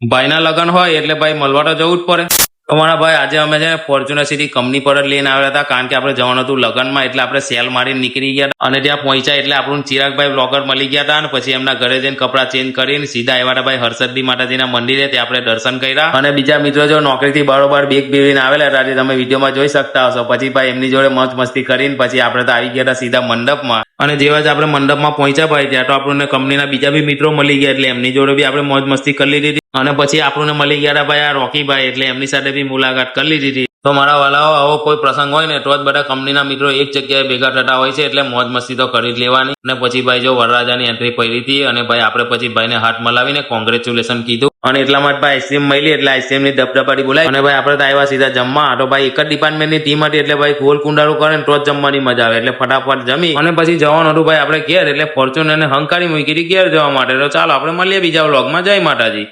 ભાઈના લગ્ન હોય એટલે ભાઈ મળવા તો જવું જ પડે. અમારા ભાઈ આજે અમે છે ફોર્ચ્યુનર સિટી કંપની પર જ લઈને આવ્યા હતા, કારણ કે આપણે જવાનું હતું લગ્નમાં, એટલે આપણે સેલ મારીને નીકળી ગયા અને ત્યાં પહોંચ્યા એટલે આપણું ચિરાગભાઈ બ્લોગર મળી ગયા હતા અને પછી એમના ઘરે જઈને કપડાં ચેન્જ કરીને સીધા આવ્યા હતા ભાઈ હરસદ્દી માતાજીના મંદિરે. ત્યાં આપણે દર્શન કર્યા અને બીજા મિત્રો જો નોકરીથી બરોબર બેગ ભેળવીને આવેલા હતા, તમે વિડીયોમાં જોઈ શકતા હશો. પછી ભાઈ એમની જોડે મોજ મસ્તી કરીને પછી આપણે તો આવી ગયા હતા સીધા મંડપમાં. અને જેવા જ આપણે મંડપમાં પહોંચ્યા ભાઈ ત્યાં તો આપણને કંપનીના બીજા બી મિત્રો મળી ગયા, એટલે એમની જોડે બી આપણે મોજ મસ્તી કરી લીધી. અને પછી આપણને મળી ગયા હતા ભાઈ આ રોકીભાઈ, એટલે એમની સાથે બી મુલાકાત કરી લીધી. તો મારા વાલાઓ, આવો કોઈ પ્રસંગ હોય ને તો જ બધા કંપનીના મિત્રો એક જગ્યાએ ભેગા થતા હોય છે, એટલે મોજ મસ્તી તો કરી જ લેવાની. અને પછી ભાઈ જો વરરાજાની એન્ટ્રી પડી હતી અને ભાઈ આપણે પછી ભાઈને હાથ મલાવીને કોંગ્રેચ્યુલેશન કીધું. અને એટલામાં જ ભાઈ આઈસ્ક્રીમ મળી, એટલે આઈસ્ક્રીમની દબદબાટી બોલાવી અને ભાઈ આપણે તો આવ્યા સીધા જમવા. તો ભાઈ એક જ ડિપાર્ટમેન્ટની ટીમ હતી, એટલે ભાઈ ગોલ કુંડાળું કરે ને તો જ જમવાની મજા આવે. એટલે ફટાફટ જમી અને પછી જવાનું હતું ભાઈ આપણે ઘેર, એટલે ફોર્ચ્યુનરને હંકારી મૂકી ઘેર જવા માટે. તો ચાલો આપણે મળીએ બીજા વ્લોગમાં. જય માતાજી.